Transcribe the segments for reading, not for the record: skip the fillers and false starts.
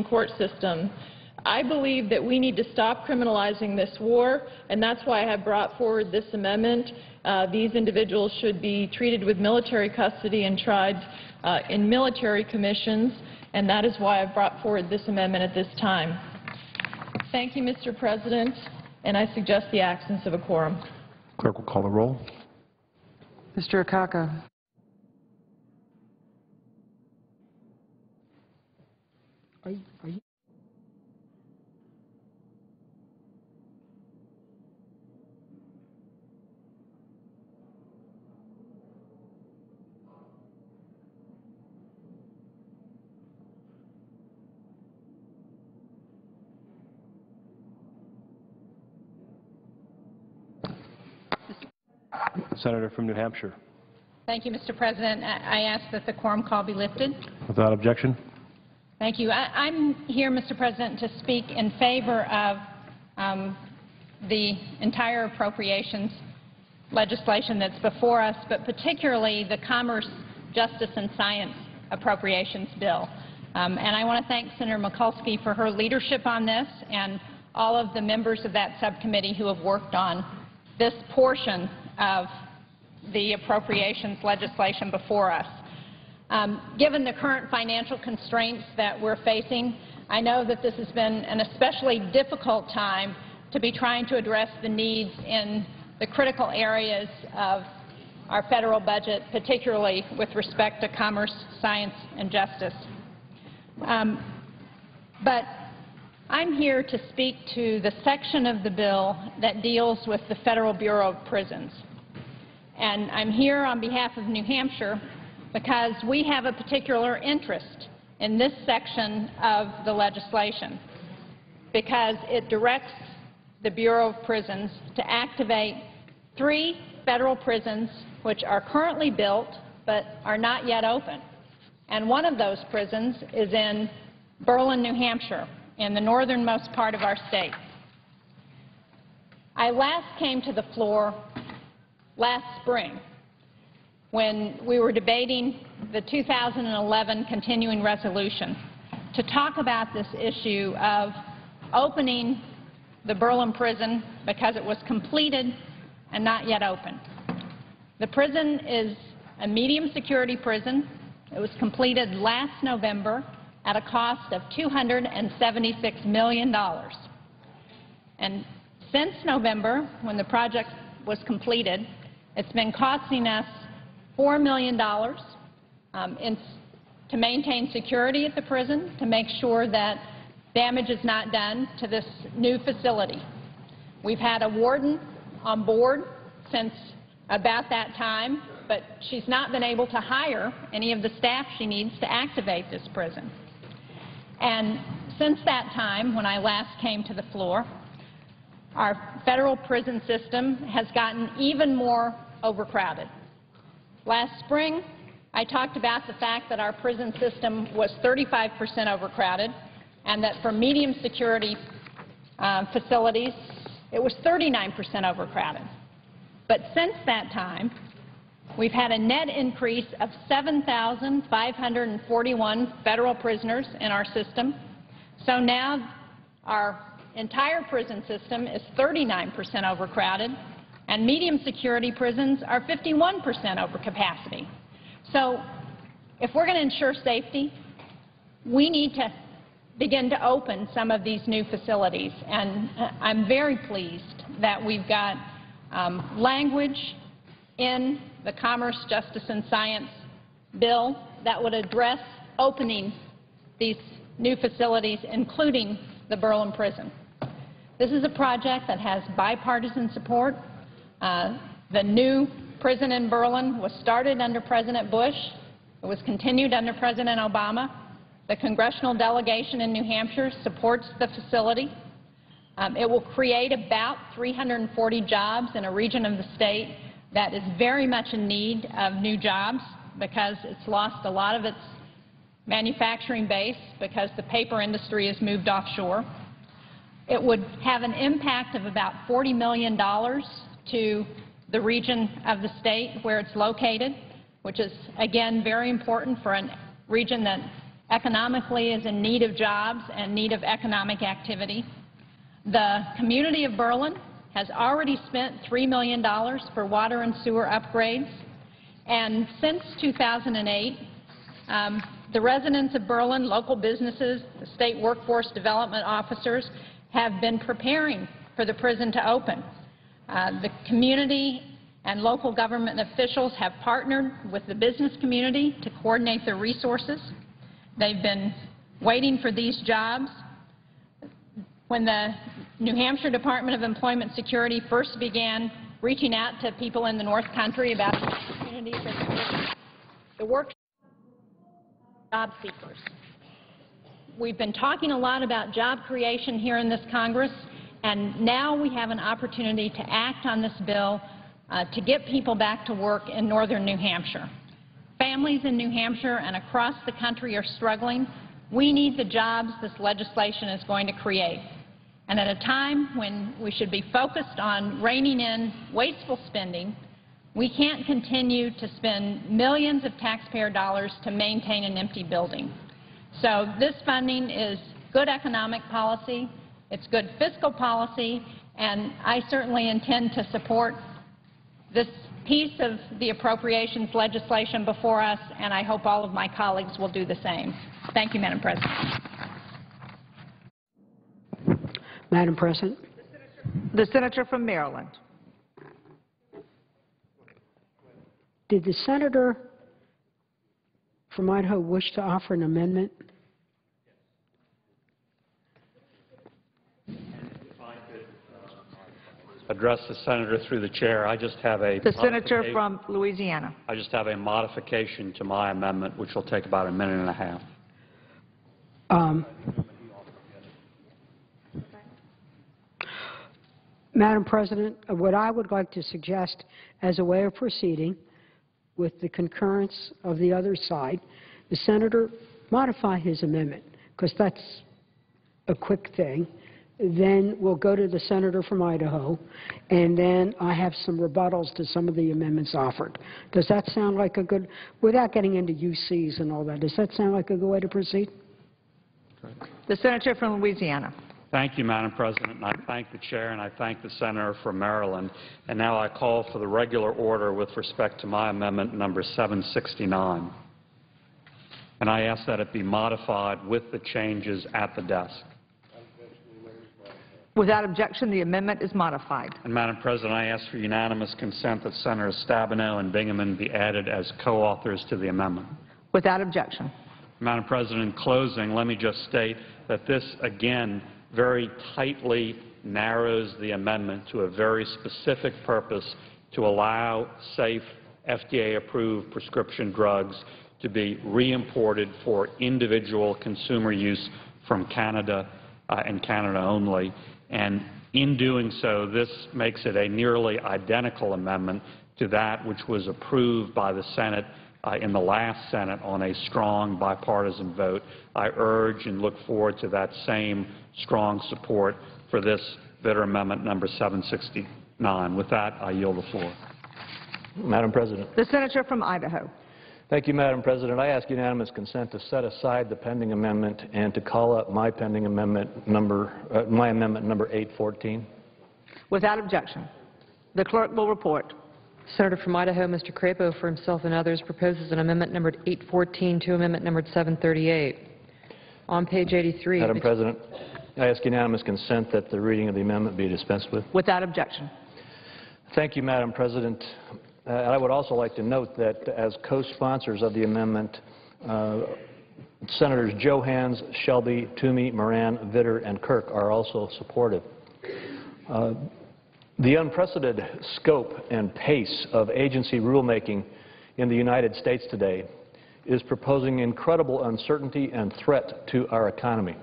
court system. I believe that we need to stop criminalizing this war, and that's why I have brought forward this amendment. These individuals should be treated with military custody and tried in military commissions, and that is why I've brought forward this amendment at this time. Thank you, Mr. President, and I suggest the absence of a quorum. Clerk will call the roll. Mr. Akaka. Are you? Senator from New Hampshire. Thank you, Mr. President. I ask that the quorum call be lifted. Without objection. Thank you. I'm here, Mr. President, to speak in favor of the entire appropriations legislation that's before us, but particularly the Commerce, Justice, and Science Appropriations Bill. And I want to thank Senator Mikulski for her leadership on this and all of the members of that subcommittee who have worked on this portion of the appropriations legislation before us. Given the current financial constraints that we're facing, I know that this has been an especially difficult time to be trying to address the needs in the critical areas of our federal budget, particularly with respect to commerce, science, and justice. But I'm here to speak to the section of the bill that deals with the Federal Bureau of Prisons. And I'm here on behalf of New Hampshire because we have a particular interest in this section of the legislation, because it directs the Bureau of Prisons to activate 3 federal prisons which are currently built but are not yet open. And one of those prisons is in Berlin, New Hampshire, in the northernmost part of our state. I last came to the floor last spring when we were debating the 2011 continuing resolution to talk about this issue of opening the Berlin prison because it was completed and not yet open. The prison is a medium security prison. It was completed last November at a cost of $276 million. And since November, when the project was completed, it's been costing us $4 million to maintain security at the prison, to make sure that damage is not done to this new facility. We've had a warden on board since about that time, but she's not been able to hire any of the staff she needs to activate this prison. And since that time, when I last came to the floor, our federal prison system has gotten even more overcrowded. Last spring, I talked about the fact that our prison system was 35% overcrowded, and that for medium security facilities, it was 39% overcrowded. But since that time, we've had a net increase of 7,541 federal prisoners in our system. So now our entire prison system is 39% overcrowded, and medium security prisons are 51% over capacity. So if we're going to ensure safety, we need to begin to open some of these new facilities. And I'm very pleased that we've got language in the Commerce, Justice, and Science bill that would address opening these new facilities, including the Berlin prison. This is a project that has bipartisan support. The new prison in Berlin was started under President Bush. It was continued under President Obama. The congressional delegation in New Hampshire supports the facility. It will create about 340 jobs in a region of the state that is very much in need of new jobs because it's lost a lot of its manufacturing base because the paper industry has moved offshore. It would have an impact of about $40 million to the region of the state where it's located, which is, again, very important for a region that economically is in need of jobs and need of economic activity. The community of Berlin has already spent $3 million for water and sewer upgrades. And since 2008, the residents of Berlin, local businesses, the state workforce development officers have been preparing for the prison to open. The community and local government officials have partnered with the business community to coordinate their resources. They've been waiting for these jobs. When the New Hampshire Department of Employment Security first began reaching out to people in the North Country about the opportunities that the work job seekers. We've been talking a lot about job creation here in this Congress, and now we have an opportunity to act on this bill to get people back to work in northern New Hampshire. Families in New Hampshire and across the country are struggling. We need the jobs this legislation is going to create. And at a time when we should be focused on reining in wasteful spending, we can't continue to spend millions of taxpayer dollars to maintain an empty building. So this funding is good economic policy, it's good fiscal policy, and I certainly intend to support this piece of the appropriations legislation before us, and I hope all of my colleagues will do the same. Thank you, Madam President. Madam President. The senator from Maryland. Did the senator from Idaho wish to offer an amendment? Address the senator through the chair. I just have a The senator from Louisiana. I just have a modification to my amendment, which will take about a minute and a half. Madam President, what I would like to suggest as a way of proceeding with the concurrence of the other side, the senator modify his amendment, because that's a quick thing. Then we'll go to the senator from Idaho, and then I have some rebuttals to some of the amendments offered. Does that sound like a good, without getting into UCs and all that, does that sound like a good way to proceed? The senator from Louisiana. Thank you, Madam President, and I thank the chair and I thank the senator from Maryland. And now I call for the regular order with respect to my amendment number 769. And I ask that it be modified with the changes at the desk. Without objection, the amendment is modified. And, Madam President, I ask for unanimous consent that Senators Stabenow and Bingaman be added as co-authors to the amendment. Without objection. Madam President, in closing, let me just state that this, again, very tightly narrows the amendment to a very specific purpose to allow safe, FDA-approved prescription drugs to be reimported for individual consumer use from Canada and Canada only. And in doing so, this makes it a nearly identical amendment to that which was approved by the Senate in the last Senate on a strong bipartisan vote. I urge and look forward to that same strong support for this bitter amendment number 769. With that, I yield the floor. Madam President. The senator from Idaho. Thank you, Madam President. I ask unanimous consent to set aside the pending amendment and to call up my pending amendment number, my amendment number 814. Without objection. The clerk will report. Senator from Idaho, Mr. Crapo, for himself and others, proposes an amendment numbered 814 to amendment numbered 738. On page 83. Madam President, I ask unanimous consent that the reading of the amendment be dispensed with. Without objection. Thank you, Madam President. I would also like to note that as co-sponsors of the amendment, Senators Johans, Shelby, Toomey, Moran, Vitter, and Kirk are also supportive. The unprecedented scope and pace of agency rulemaking in the United States today is proposing incredible uncertainty and threat to our economy.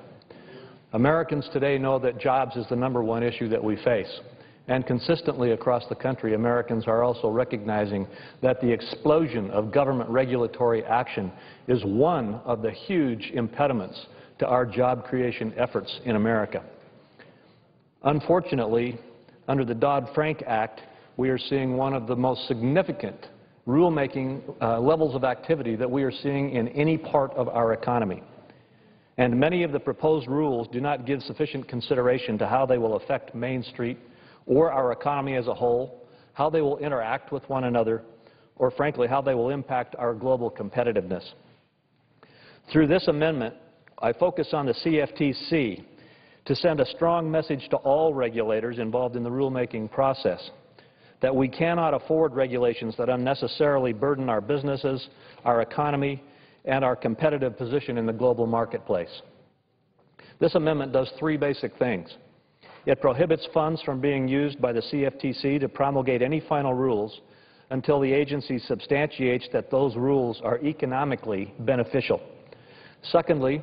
Americans today know that jobs is the #1 issue that we face. And consistently across the country, Americans are also recognizing that the explosion of government regulatory action is one of the huge impediments to our job creation efforts in America. Unfortunately, under the Dodd-Frank Act, we are seeing one of the most significant rulemaking levels of activity that we are seeing in any part of our economy. and many of the proposed rules do not give sufficient consideration to how they will affect Main Street or our economy as a whole, how they will interact with one another, or frankly, how they will impact our global competitiveness. Through this amendment, I focus on the CFTC to send a strong message to all regulators involved in the rulemaking process that we cannot afford regulations that unnecessarily burden our businesses, our economy, and our competitive position in the global marketplace. This amendment does three basic things. It prohibits funds from being used by the CFTC to promulgate any final rules until the agency substantiates that those rules are economically beneficial. Secondly,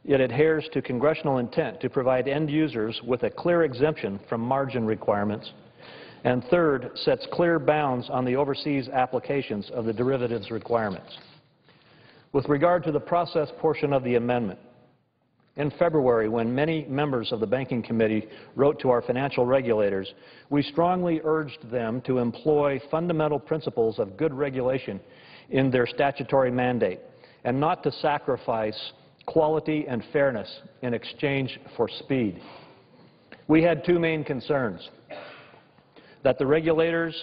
it adheres to congressional intent to provide end users with a clear exemption from margin requirements. And third, sets clear bounds on the overseas applications of the derivatives requirements. With regard to the process portion of the amendment, in February, when many members of the Banking Committee wrote to our financial regulators, we strongly urged them to employ fundamental principles of good regulation in their statutory mandate and not to sacrifice quality and fairness in exchange for speed. We had two main concerns: that the regulators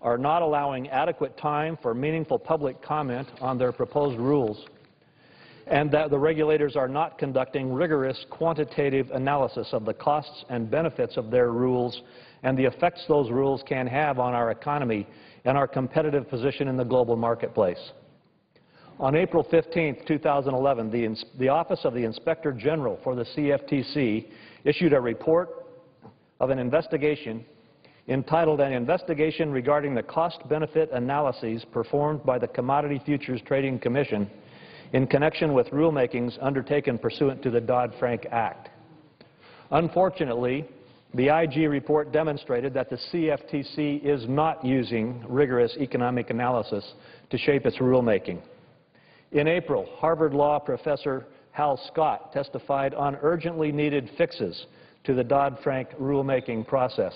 are not allowing adequate time for meaningful public comment on their proposed rules, and that the regulators are not conducting rigorous quantitative analysis of the costs and benefits of their rules and the effects those rules can have on our economy and our competitive position in the global marketplace. On April 15, 2011, the Office of the Inspector General for the CFTC issued a report of an investigation entitled An Investigation Regarding the Cost-Benefit Analyses Performed by the Commodity Futures Trading Commission in connection with rulemakings undertaken pursuant to the Dodd-Frank Act. Unfortunately, the IG report demonstrated that the CFTC is not using rigorous economic analysis to shape its rulemaking. In April, Harvard Law professor Hal Scott testified on urgently needed fixes to the Dodd-Frank rulemaking process.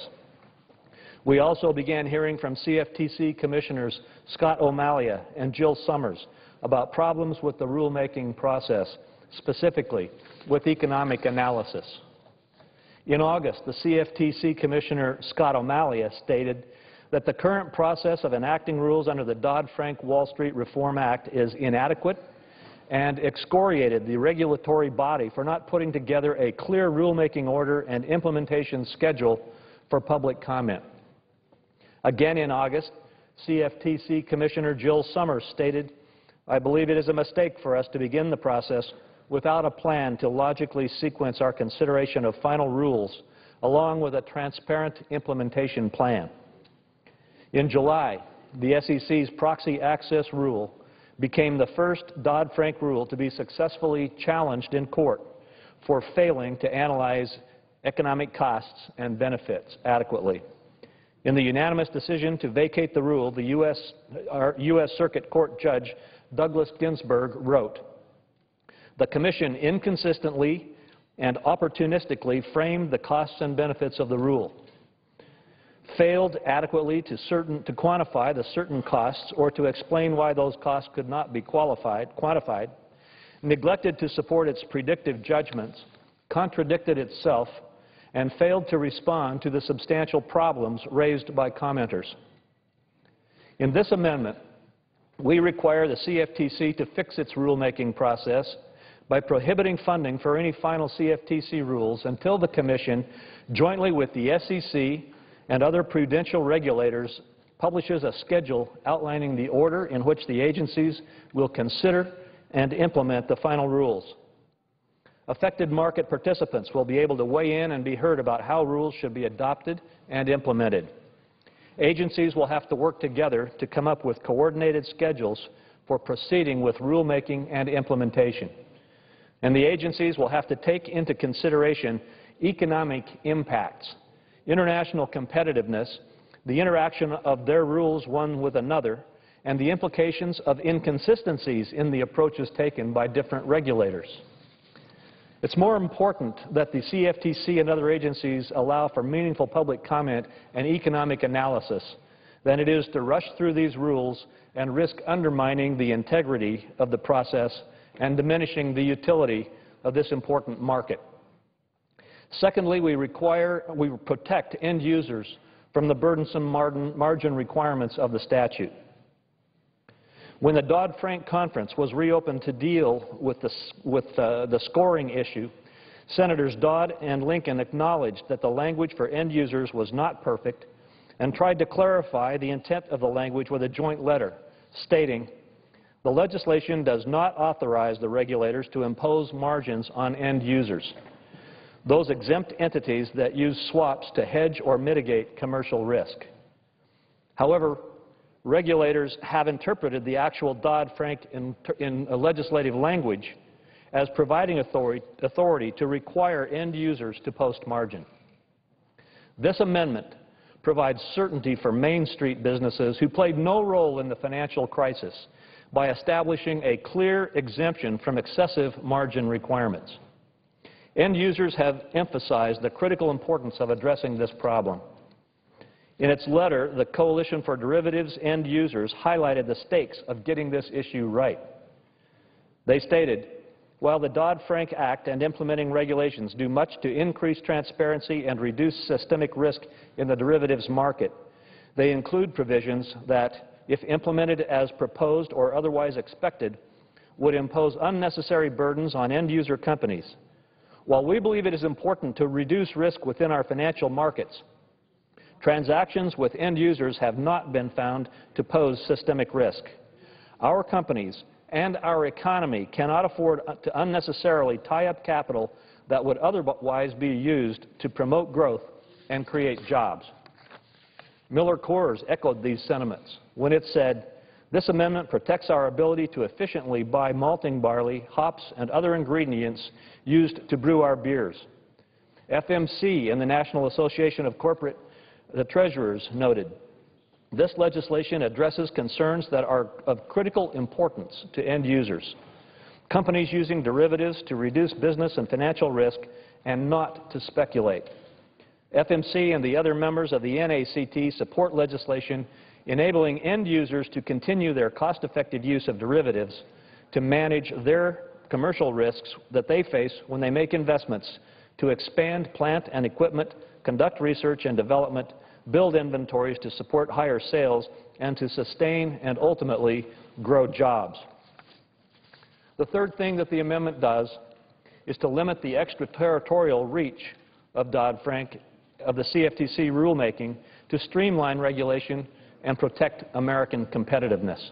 We also began hearing from CFTC Commissioners Scott O'Malley and Jill Summers about problems with the rulemaking process, specifically with economic analysis. In August, the CFTC Commissioner Scott O'Malley stated that the current process of enacting rules under the Dodd-Frank Wall Street Reform Act is inadequate and excoriated the regulatory body for not putting together a clear rulemaking order and implementation schedule for public comment. Again in August, CFTC Commissioner Jill Summers stated, "I believe it is a mistake for us to begin the process without a plan to logically sequence our consideration of final rules along with a transparent implementation plan." In July, the SEC's proxy access rule became the first Dodd-Frank rule to be successfully challenged in court for failing to analyze economic costs and benefits adequately. In the unanimous decision to vacate the rule, the U.S. Circuit Court Judge Douglas Ginsburg wrote, "The Commission inconsistently and opportunistically framed the costs and benefits of the rule, failed adequately to quantify the certain costs or to explain why those costs could not be quantified, neglected to support its predictive judgments, contradicted itself, and failed to respond to the substantial problems raised by commenters." In this amendment, we require the CFTC to fix its rulemaking process by prohibiting funding for any final CFTC rules until the Commission, jointly with the SEC and other prudential regulators, publishes a schedule outlining the order in which the agencies will consider and implement the final rules. Affected market participants will be able to weigh in and be heard about how rules should be adopted and implemented. Agencies will have to work together to come up with coordinated schedules for proceeding with rulemaking and implementation. And the agencies will have to take into consideration economic impacts, international competitiveness, the interaction of their rules one with another, and the implications of inconsistencies in the approaches taken by different regulators. It's more important that the CFTC and other agencies allow for meaningful public comment and economic analysis than it is to rush through these rules and risk undermining the integrity of the process and diminishing the utility of this important market. Secondly, we protect end users from the burdensome margin requirements of the statute. When the Dodd-Frank Conference was reopened to deal with the scoring issue, Senators Dodd and Lincoln acknowledged that the language for end users was not perfect and tried to clarify the intent of the language with a joint letter, stating, "The legislation does not authorize the regulators to impose margins on end users, those exempt entities that use swaps to hedge or mitigate commercial risk." However, regulators have interpreted the actual Dodd-Frank in legislative language as providing authority to require end users to post margin. This amendment provides certainty for Main Street businesses who played no role in the financial crisis by establishing a clear exemption from excessive margin requirements. End users have emphasized the critical importance of addressing this problem. In its letter, the Coalition for Derivatives End Users highlighted the stakes of getting this issue right. They stated, "While the Dodd-Frank Act and implementing regulations do much to increase transparency and reduce systemic risk in the derivatives market, they include provisions that, if implemented as proposed or otherwise expected, would impose unnecessary burdens on end-user companies. While we believe it is important to reduce risk within our financial markets, transactions with end users have not been found to pose systemic risk. Our companies and our economy cannot afford to unnecessarily tie up capital that would otherwise be used to promote growth and create jobs." Miller Coors echoed these sentiments when it said, "This amendment protects our ability to efficiently buy malting barley, hops, and other ingredients used to brew our beers." FMC and the National Association of Corporate Treasurers noted, "This legislation addresses concerns that are of critical importance to end users, companies using derivatives to reduce business and financial risk and not to speculate." FMC and the other members of the NACT support legislation enabling end users to continue their cost-effective use of derivatives to manage their commercial risks that they face when they make investments to expand plant and equipment, conduct research and development, build inventories to support higher sales, and to sustain and ultimately grow jobs. The third thing that the amendment does is to limit the extraterritorial reach of Dodd-Frank, of the CFTC rulemaking, to streamline regulation and protect American competitiveness.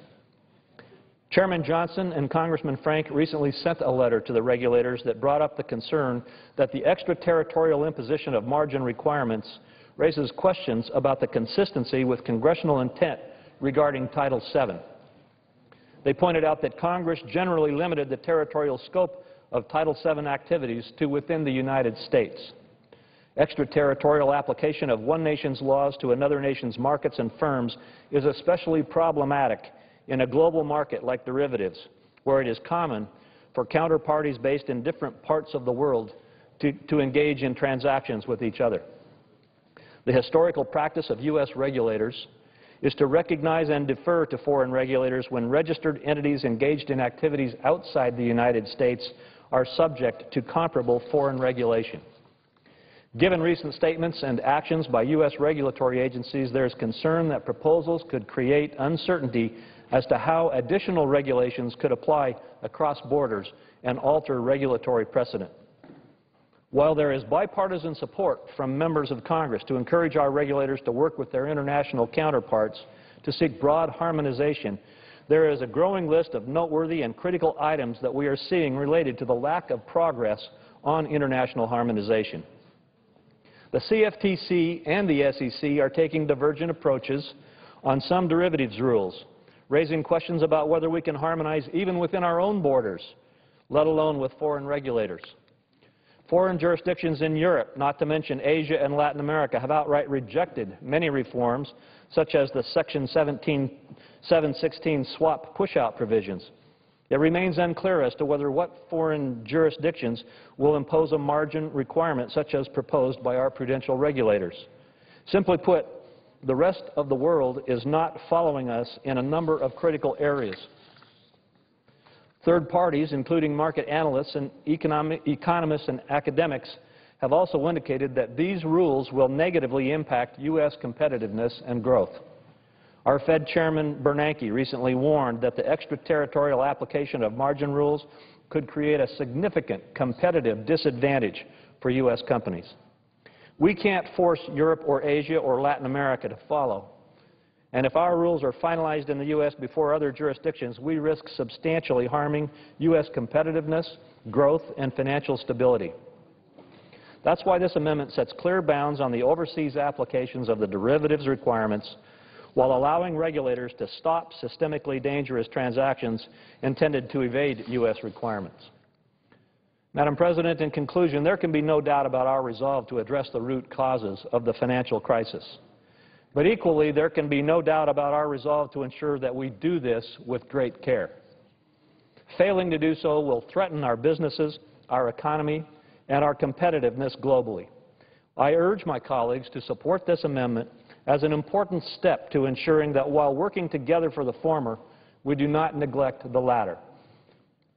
Chairman Johnson and Congressman Frank recently sent a letter to the regulators that brought up the concern that the extraterritorial imposition of margin requirements raises questions about the consistency with congressional intent regarding Title VII. They pointed out that Congress generally limited the territorial scope of Title VII activities to within the United States. Extraterritorial application of one nation's laws to another nation's markets and firms is especially problematic in a global market like derivatives, where it is common for counterparties based in different parts of the world to engage in transactions with each other. The historical practice of U.S. regulators is to recognize and defer to foreign regulators when registered entities engaged in activities outside the United States are subject to comparable foreign regulation. Given recent statements and actions by U.S. regulatory agencies, there is concern that proposals could create uncertainty as to how additional regulations could apply across borders and alter regulatory precedent. While there is bipartisan support from members of Congress to encourage our regulators to work with their international counterparts to seek broad harmonization, there is a growing list of noteworthy and critical items that we are seeing related to the lack of progress on international harmonization. The CFTC and the SEC are taking divergent approaches on some derivatives rules, raising questions about whether we can harmonize even within our own borders, let alone with foreign regulators. Foreign jurisdictions in Europe, not to mention Asia and Latin America, have outright rejected many reforms, such as the Section 716 swap push-out provisions. It remains unclear as to whether what foreign jurisdictions will impose a margin requirement such as proposed by our prudential regulators. Simply put, the rest of the world is not following us in a number of critical areas. Third parties, including market analysts and economists and academics, have also indicated that these rules will negatively impact U.S. competitiveness and growth. Our Fed Chairman Bernanke recently warned that the extraterritorial application of margin rules could create a significant competitive disadvantage for U.S. companies. We can't force Europe or Asia or Latin America to follow. And if our rules are finalized in the U.S. before other jurisdictions, we risk substantially harming U.S. competitiveness, growth, and financial stability. That's why this amendment sets clear bounds on the overseas applications of the derivatives requirements while allowing regulators to stop systemically dangerous transactions intended to evade U.S. requirements. Madam President, in conclusion, there can be no doubt about our resolve to address the root causes of the financial crisis. But equally, there can be no doubt about our resolve to ensure that we do this with great care. Failing to do so will threaten our businesses, our economy, and our competitiveness globally. I urge my colleagues to support this amendment as an important step to ensuring that while working together for the former, we do not neglect the latter.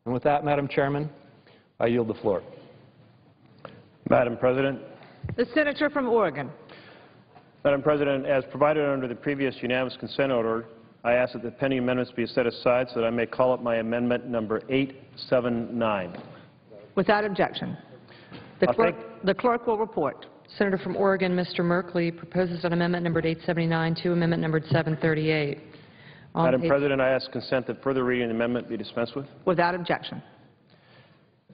And with that, Madam Chairman, I yield the floor. Madam President. The Senator from Oregon. Madam President, as provided under the previous unanimous consent order, I ask that the pending amendments be set aside so that I may call up my amendment number 879. Without objection. The clerk will report. Senator from Oregon, Mr. Merkley, proposes an amendment numbered 879 to amendment numbered 738. Madam President, I ask consent that further reading of the amendment be dispensed with. Without objection.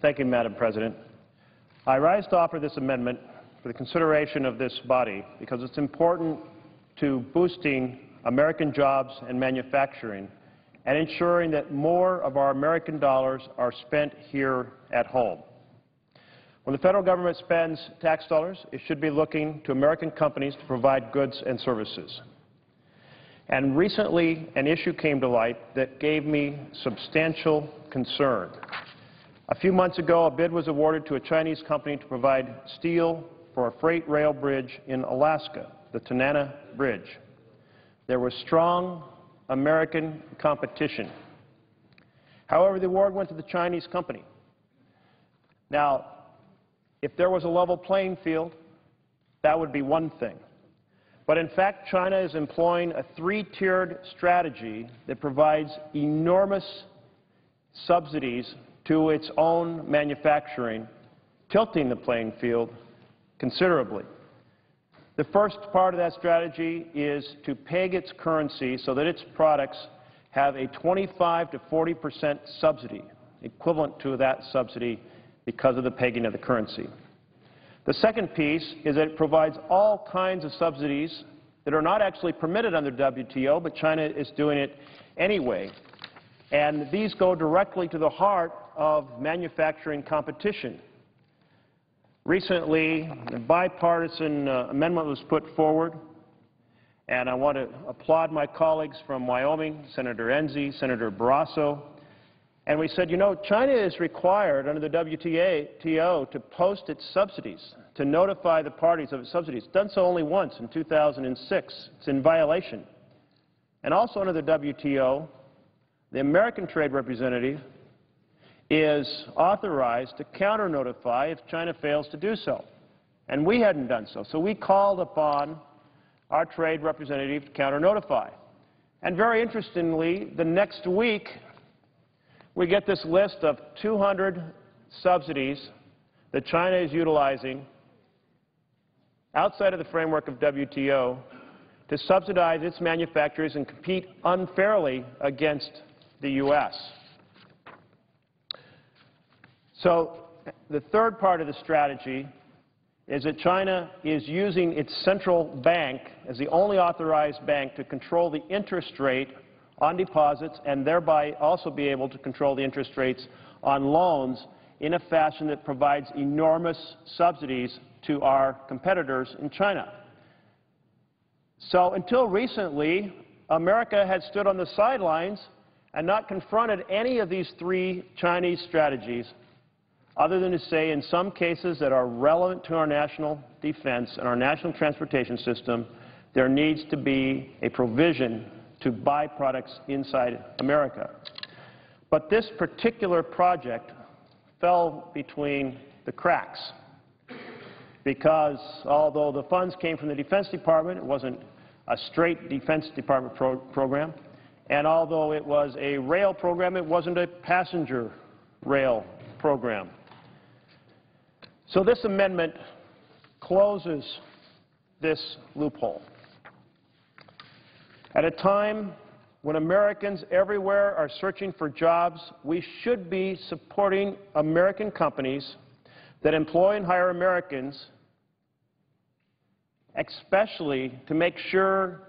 Thank you, Madam President. I rise to offer this amendment for the consideration of this body because it's important to boosting American jobs and manufacturing and ensuring that more of our American dollars are spent here at home. When the federal government spends tax dollars, it should be looking to American companies to provide goods and services. And recently, an issue came to light that gave me substantial concern. A few months ago, a bid was awarded to a Chinese company to provide steel for a freight rail bridge in Alaska, the Tanana Bridge. There was strong American competition. However, the award went to the Chinese company. Now, if there was a level playing field, that would be one thing. But in fact, China is employing a three-tiered strategy that provides enormous subsidies to its own manufacturing, tilting the playing field considerably. The first part of that strategy is to peg its currency so that its products have a 25% to 40% subsidy, equivalent to that subsidy because of the pegging of the currency. The second piece is that it provides all kinds of subsidies that are not actually permitted under WTO, but China is doing it anyway. And these go directly to the heart of manufacturing competition. Recently, a bipartisan amendment was put forward, and I want to applaud my colleagues from Wyoming, Senator Enzi, Senator Barrasso. And we said, you know, China is required under the WTO to post its subsidies, to notify the parties of its subsidies. It's done so only once in 2006. It's in violation. And also under the WTO, the American trade representative is authorized to counter-notify if China fails to do so. And we hadn't done so. So we called upon our trade representative to counter-notify. And very interestingly, the next week, we get this list of 200 subsidies that China is utilizing outside of the framework of WTO to subsidize its manufacturers and compete unfairly against the U.S. So the third part of the strategy is that China is using its central bank as the only authorized bank to control the interest rate on deposits and thereby also be able to control the interest rates on loans in a fashion that provides enormous subsidies to our competitors in China. So until recently, America had stood on the sidelines and not confronted any of these three Chinese strategies other than to say in some cases that are relevant to our national defense and our national transportation system, there needs to be a provision to buy products inside America. But this particular project fell between the cracks because although the funds came from the Defense Department, it wasn't a straight Defense Department program, and although it was a rail program, it wasn't a passenger rail program. So this amendment closes this loophole. At a time when Americans everywhere are searching for jobs, we should be supporting American companies that employ and hire Americans, especially to make sure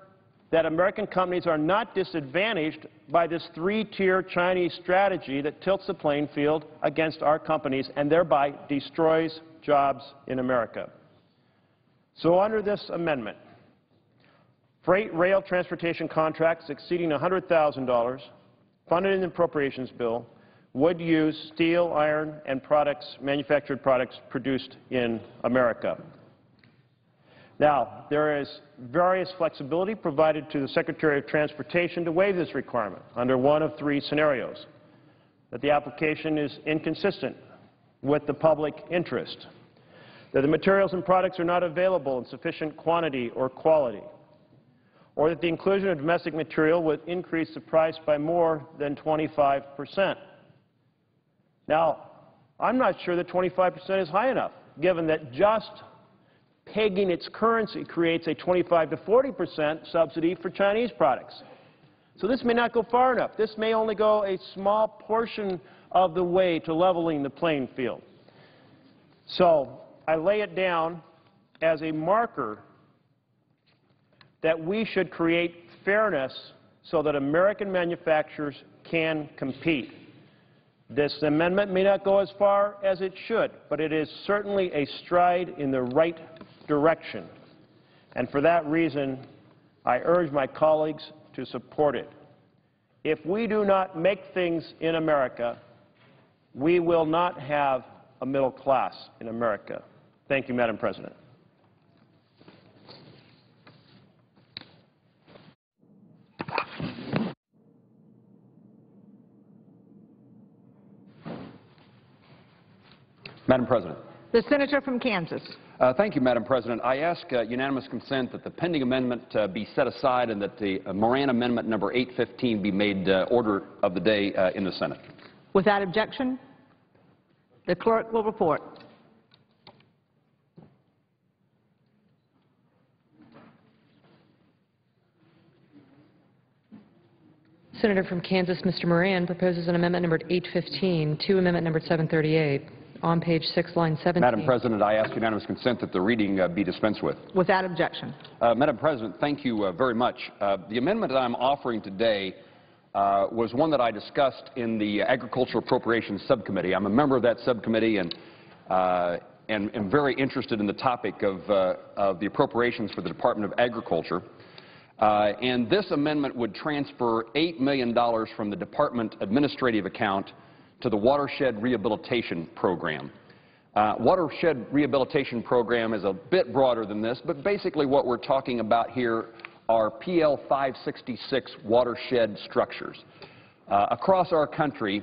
that American companies are not disadvantaged by this three-tier Chinese strategy that tilts the playing field against our companies and thereby destroys jobs in America. So under this amendment, freight rail transportation contracts exceeding $100,000, funded in the appropriations bill, would use steel, iron, and manufactured products produced in America. Now, there is various flexibility provided to the Secretary of Transportation to waive this requirement under one of three scenarios: that the application is inconsistent with the public interest, that the materials and products are not available in sufficient quantity or quality, or that the inclusion of domestic material would increase the price by more than 25%. Now, I'm not sure that 25% is high enough, given that just pegging its currency creates a 25 to 40% subsidy for Chinese products. So this may not go far enough. This may only go a small portion of the way to leveling the playing field. So I lay it down as a marker that we should create fairness so that American manufacturers can compete. This amendment may not go as far as it should, but it is certainly a stride in the right direction. And for that reason, I urge my colleagues to support it. If we do not make things in America, we will not have a middle class in America. Thank you, Madam President. Madam President. The Senator from Kansas. Thank you, Madam President. I ask unanimous consent that the pending amendment be set aside and that the Moran Amendment number 815 be made order of the day in the Senate. Without objection, the clerk will report. Senator from Kansas, Mr. Moran, proposes an amendment numbered 815 to amendment numbered 738 on page 6, line 17. Madam President, I ask unanimous consent that the reading be dispensed with. Without objection. Madam President, thank you very much. The amendment that I'm offering today was one that I discussed in the Agricultural Appropriations Subcommittee. I'm a member of that subcommittee and am very interested in the topic of the appropriations for the Department of Agriculture. And this amendment would transfer $8 million from the Department Administrative account to the Watershed Rehabilitation Program. Watershed Rehabilitation Program is a bit broader than this, but basically what we're talking about here are PL 566 watershed structures. Across our country,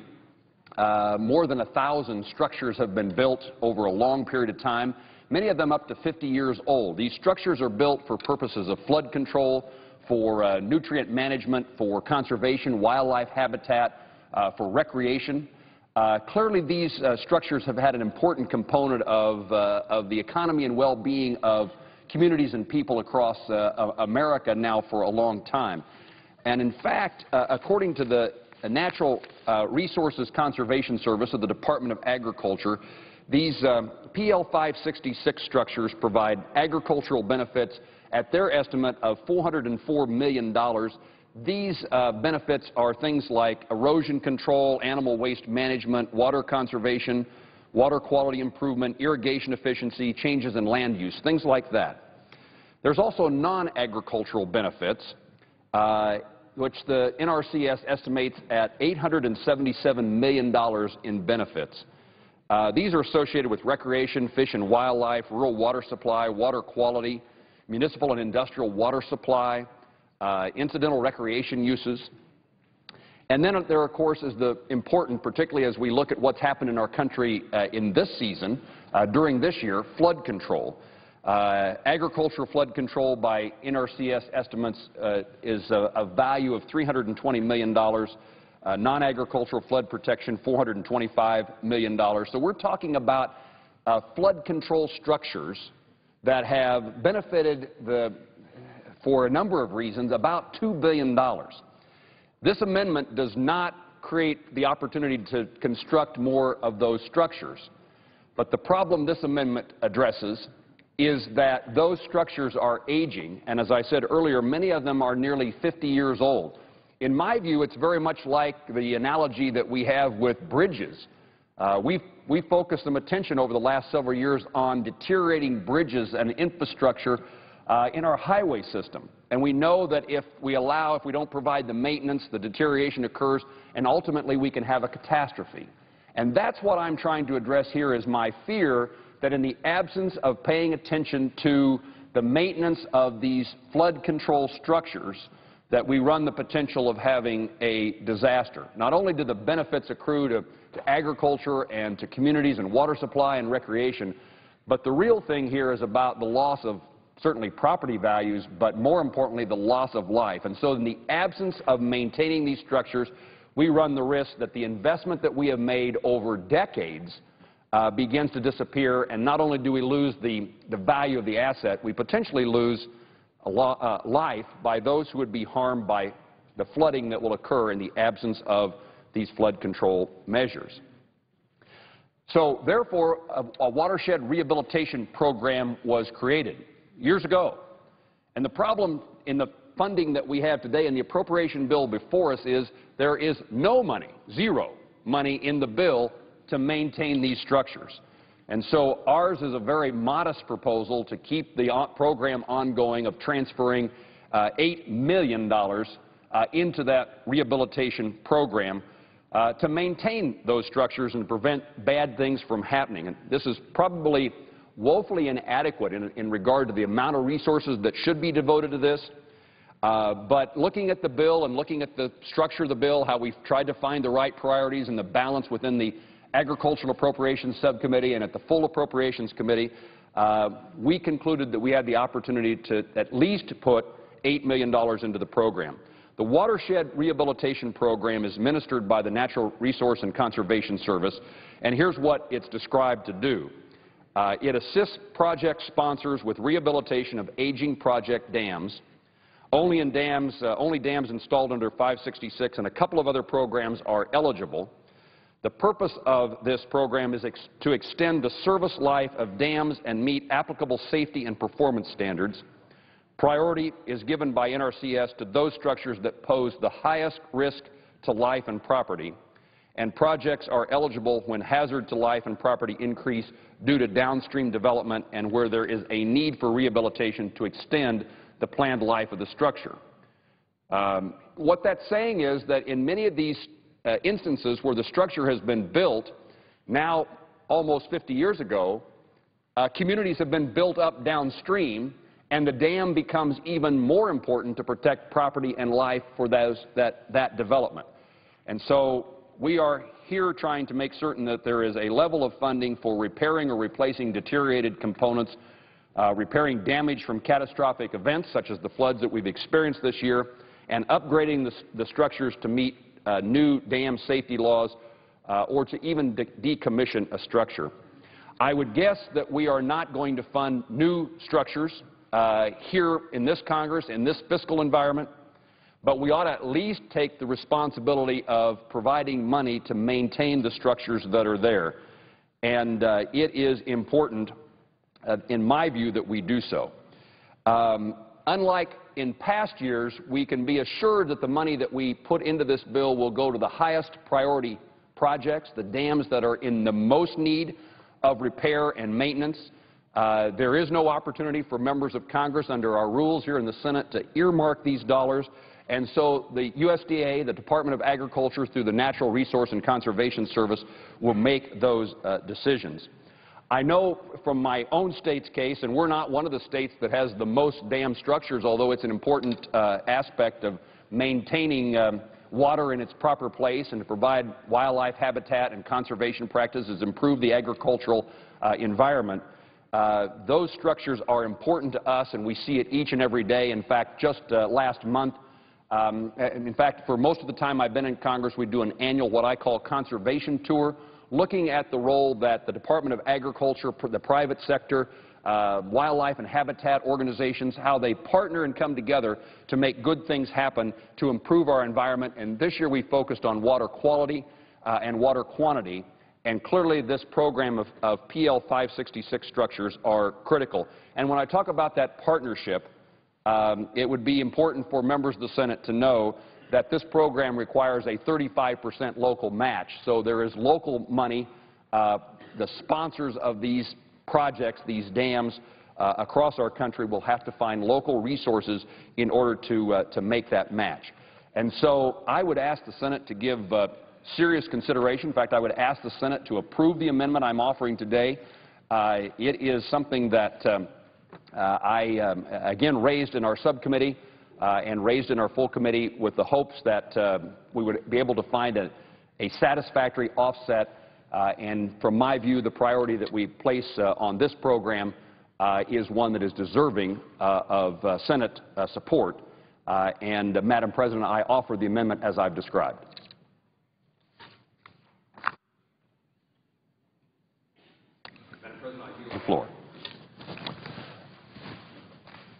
more than 1,000 structures have been built over a long period of time, many of them up to 50 years old. These structures are built for purposes of flood control, for nutrient management, for conservation, wildlife habitat, for recreation. Clearly, these structures have had an important component of the economy and well-being of communities and people across America now for a long time. And in fact, according to the Natural Resources Conservation Service of the Department of Agriculture, these PL 566 structures provide agricultural benefits at their estimate of $404 million. These benefits are things like erosion control, animal waste management, water conservation, water quality improvement, irrigation efficiency, changes in land use, things like that. There's also non-agricultural benefits, which the NRCS estimates at $877 million in benefits. These are associated with recreation, fish and wildlife, rural water supply, water quality, municipal and industrial water supply, incidental recreation uses. And then there, of course, is the important, particularly as we look at what's happened in our country in this season, during this year, flood control. Agricultural flood control by NRCS estimates is a value of $320 million. Non-agricultural flood protection, $425 million. So we're talking about flood control structures that have benefited for a number of reasons, about $2 billion. This amendment does not create the opportunity to construct more of those structures. But the problem this amendment addresses is that those structures are aging, and as I said earlier, many of them are nearly 50 years old. In my view, it's very much like the analogy that we have with bridges. We've focused some attention over the last several years on deteriorating bridges and infrastructure in our highway system. And we know that if we don't provide the maintenance, the deterioration occurs, and ultimately we can have a catastrophe. And that's what I'm trying to address here, is my fear that in the absence of paying attention to the maintenance of these flood control structures, that we run the potential of having a disaster. Not only do the benefits accrue to agriculture and to communities and water supply and recreation, but the real thing here is about the loss of certainly property values, but more importantly, the loss of life. And so in the absence of maintaining these structures, we run the risk that the investment that we have made over decades begins to disappear, and not only do we lose the value of the asset, we potentially lose life by those who would be harmed by the flooding that will occur in the absence of these flood control measures. So therefore, a watershed rehabilitation program was created years ago. And the problem in the funding that we have today in the appropriation bill before us is there is no money, zero money in the bill to maintain these structures. And so ours is a very modest proposal to keep the program ongoing of transferring $8 million into that rehabilitation program to maintain those structures and prevent bad things from happening. And this is probably woefully inadequate in regard to the amount of resources that should be devoted to this. But looking at the bill and looking at the structure of the bill, how we've tried to find the right priorities and the balance within the Agricultural Appropriations Subcommittee and at the Full Appropriations Committee, we concluded that we had the opportunity to at least put $8 million into the program. The Watershed Rehabilitation Program is administered by the Natural Resource and Conservation Service, and here's what it's described to do. It assists project sponsors with rehabilitation of aging project dams. Only dams installed under 566 and a couple of other programs are eligible. The purpose of this program is to extend the service life of dams and meet applicable safety and performance standards. Priority is given by NRCS to those structures that pose the highest risk to life and property, and projects are eligible when hazard to life and property increase due to downstream development and where there is a need for rehabilitation to extend the planned life of the structure. What that's saying is that in many of these instances where the structure has been built, now almost 50 years ago, communities have been built up downstream, and the dam becomes even more important to protect property and life for that development. And so we are here trying to make certain that there is a level of funding for repairing or replacing deteriorated components, repairing damage from catastrophic events such as the floods that we've experienced this year, and upgrading the structures to meet new dam safety laws or to even decommission a structure. I would guess that we are not going to fund new structures here in this Congress, in this fiscal environment, but we ought to at least take the responsibility of providing money to maintain the structures that are there. And it is important, in my view, that we do so. Unlike in past years, we can be assured that the money that we put into this bill will go to the highest priority projects, the dams that are in the most need of repair and maintenance. There is no opportunity for members of Congress under our rules here in the Senate to earmark these dollars, and so the USDA, the Department of Agriculture, through the Natural Resource and Conservation Service, will make those decisions. I know from my own state's case, and we're not one of the states that has the most dam structures, although it's an important aspect of maintaining water in its proper place and to provide wildlife habitat and conservation practices, improve the agricultural environment. Those structures are important to us, and we see it each and every day. In fact, just last month, in fact, for most of the time I've been in Congress, we do an annual what I call conservation tour, looking at the role that the Department of Agriculture, the private sector, wildlife and habitat organizations, how they partner and come together to make good things happen to improve our environment. And this year we focused on water quality and water quantity. And clearly this program of PL 566 structures are critical. And when I talk about that partnership, it would be important for members of the Senate to know that this program requires a 35% local match. So there is local money. The sponsors of these projects, these dams across our country will have to find local resources in order to make that match. And so I would ask the Senate to give serious consideration. In fact, I would ask the Senate to approve the amendment I'm offering today. It is something that I, again, raised in our subcommittee and raised in our full committee with the hopes that we would be able to find a satisfactory offset. And from my view, the priority that we place on this program is one that is deserving of Senate support. Madam President, I offer the amendment as I've described. Madam President, I yield the floor.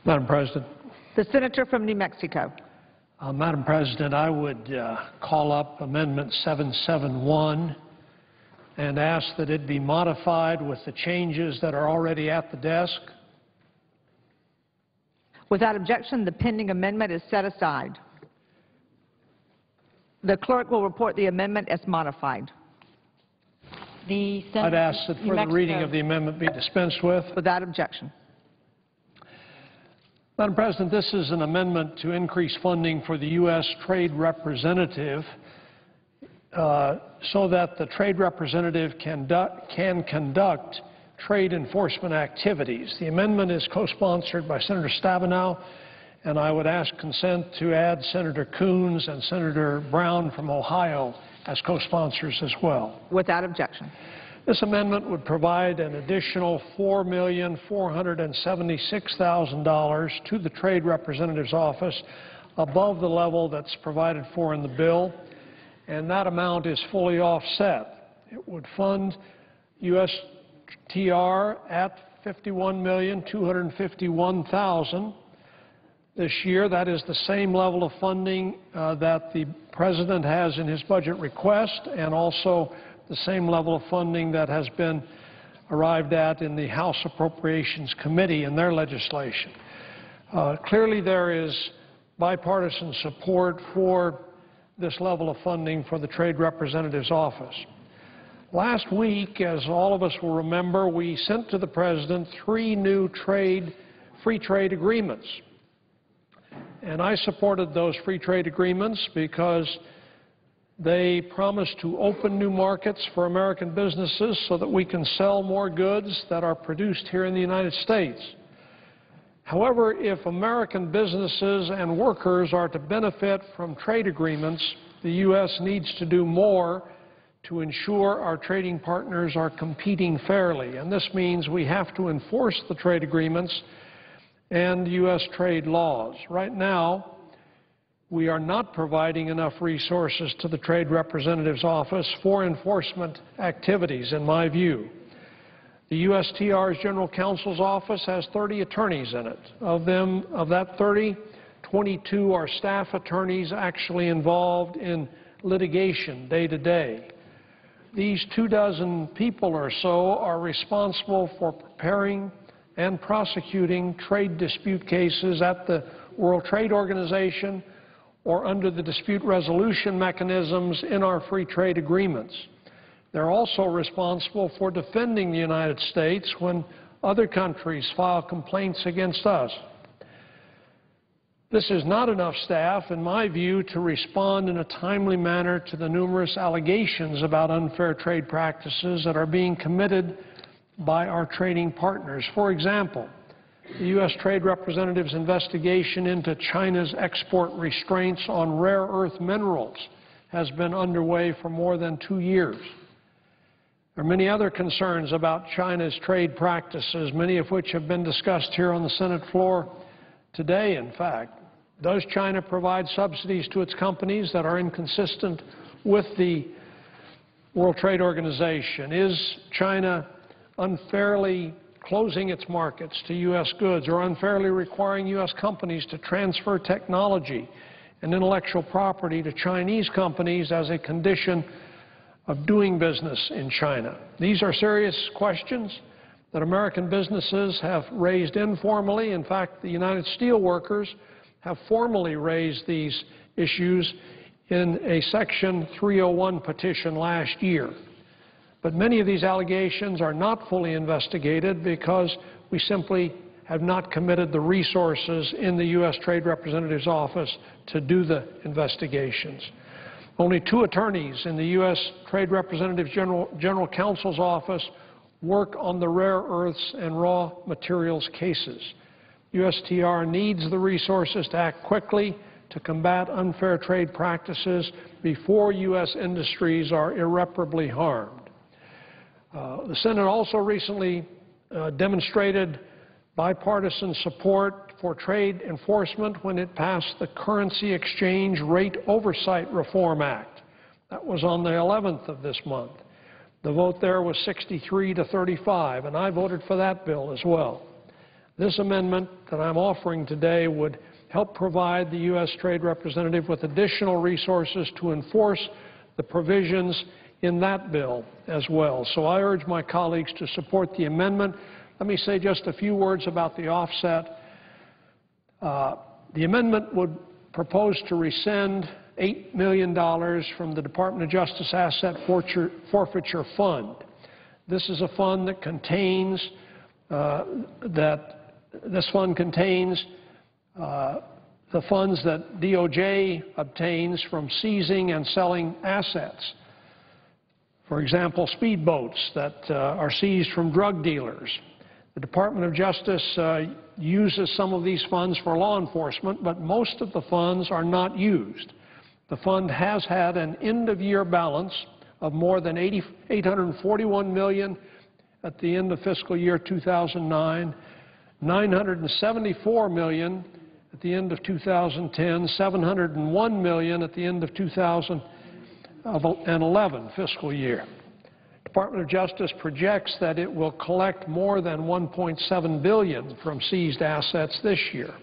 Madam President. The senator from New Mexico. Madam President, I would call up Amendment 771 and ask that it be modified with the changes that are already at the desk. Without objection, the pending amendment is set aside. The clerk will report the amendment as modified. I'd ask that for the reading of the amendment be dispensed with. Without objection. Madam President, this is an amendment to increase funding for the U.S. Trade Representative so that the trade representative can conduct trade enforcement activities. The amendment is co-sponsored by Senator Stabenow, and I would ask consent to add Senator Coons and Senator Brown from Ohio as co-sponsors as well. Without objection. This amendment would provide an additional $4,476,000 to the Trade Representative's office above the level that's provided for in the bill, and that amount is fully offset. It would fund USTR at $51,251,000 this year. That is the same level of funding that the President has in his budget request, and also the same level of funding that has been arrived at in the House Appropriations Committee in their legislation. Clearly there is bipartisan support for this level of funding for the Trade Representative's office. Last week, as all of us will remember, we sent to the President 3 new free trade agreements. And I supported those free trade agreements because they promise to open new markets for American businesses so that we can sell more goods that are produced here in the United States. However, if American businesses and workers are to benefit from trade agreements, the U.S. needs to do more to ensure our trading partners are competing fairly. And this means we have to enforce the trade agreements and U.S. trade laws. Right now, we are not providing enough resources to the Trade Representative's office for enforcement activities, in my view. The USTR's General Counsel's office has 30 attorneys in it. Of that 30, 22 are staff attorneys actually involved in litigation day to day. These 24 people or so are responsible for preparing and prosecuting trade dispute cases at the World Trade Organization or under the dispute resolution mechanisms in our free trade agreements. They're also responsible for defending the United States when other countries file complaints against us. This is not enough staff, in my view, to respond in a timely manner to the numerous allegations about unfair trade practices that are being committed by our trading partners. For example, The U.S. Trade Representative's investigation into China's export restraints on rare earth minerals has been underway for more than 2 years. There are many other concerns about China's trade practices, many of which have been discussed here on the Senate floor today, in fact. Does China provide subsidies to its companies that are inconsistent with the World Trade Organization? Is China unfairly closing its markets to U.S. goods or unfairly requiring U.S. companies to transfer technology and intellectual property to Chinese companies as a condition of doing business in China? These are serious questions that American businesses have raised informally. In fact, the United Steelworkers have formally raised these issues in a Section 301 petition last year. But many of these allegations are not fully investigated because we simply have not committed the resources in the U.S. Trade Representative's office to do the investigations. Only 2 attorneys in the U.S. Trade Representative's General Counsel's office work on the rare earths and raw materials cases. USTR needs the resources to act quickly to combat unfair trade practices before U.S. industries are irreparably harmed. The Senate also recently demonstrated bipartisan support for trade enforcement when it passed the Currency Exchange Rate Oversight Reform Act. That was on the 11th of this month. The vote there was 63 to 35, and I voted for that bill as well. This amendment that I'm offering today would help provide the U.S. Trade Representative with additional resources to enforce the provisions in that bill as well. So I urge my colleagues to support the amendment. Let me say just a few words about the offset. The amendment would propose to rescind $8 million from the Department of Justice Asset Forfeiture Fund. This is a fund that contains the funds that DOJ obtains from seizing and selling assets. For example, speedboats that are seized from drug dealers. The Department of Justice uses some of these funds for law enforcement, but most of the funds are not used. The fund has had an end-of-year balance of more than $841 million at the end of fiscal year 2009, $974 million at the end of 2010, $701 million at the end of 2011 fiscal year. Department of Justice projects that it will collect more than $1.7 billion from seized assets this year.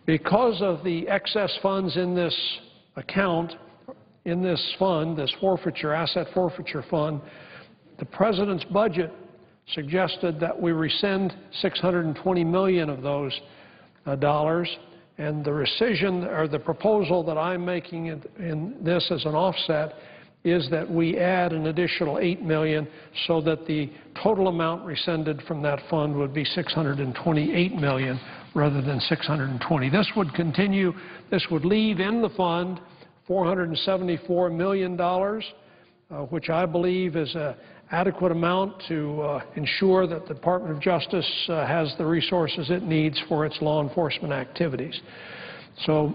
Because of the excess funds in this account, in this fund, this asset forfeiture fund, the President's budget suggested that we rescind $620 million of those dollars, and the rescission or the proposal that I'm making in this as an offset is that we add an additional $8 million so that the total amount rescinded from that fund would be $628 million rather than $620. This would continue, this would leave in the fund $474 million, which I believe is an adequate amount to ensure that the Department of Justice has the resources it needs for its law enforcement activities. So,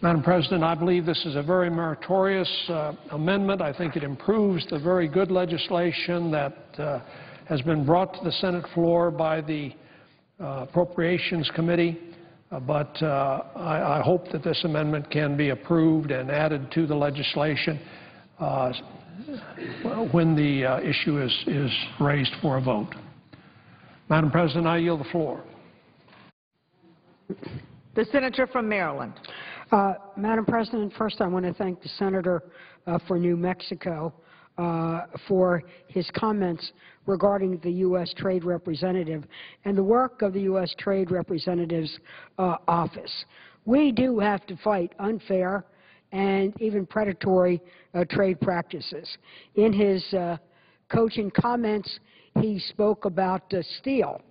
Madam President, I believe this is a very meritorious amendment. I think it improves the very good legislation that has been brought to the Senate floor by the Appropriations Committee. But I hope that this amendment can be approved and added to the legislation when the issue is raised for a vote. Madam President, I yield the floor. The Senator from Maryland. Madam President, first I want to thank the Senator for New Mexico for his comments regarding the U.S. Trade Representative and the work of the U.S. Trade Representative's office. We do have to fight unfair and even predatory trade practices. In his coaching comments, he spoke about steel.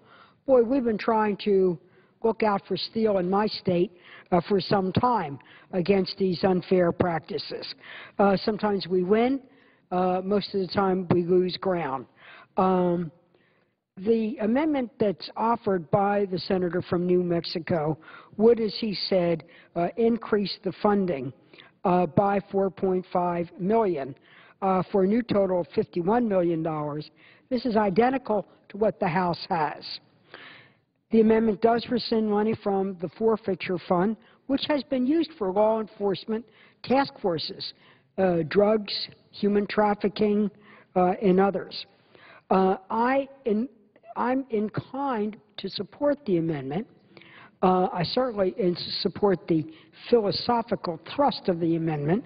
Boy, we've been trying to look out for steel in my state for some time against these unfair practices. Sometimes we win. Most of the time we lose ground. The amendment that's offered by the senator from New Mexico would, as he said, increase the funding by $4.5 million for a new total of $51 million. This is identical to what the House has. The amendment does rescind money from the forfeiture fund, which has been used for law enforcement task forces, drugs, human trafficking, and others. I'm inclined to support the amendment. I certainly support the philosophical thrust of the amendment.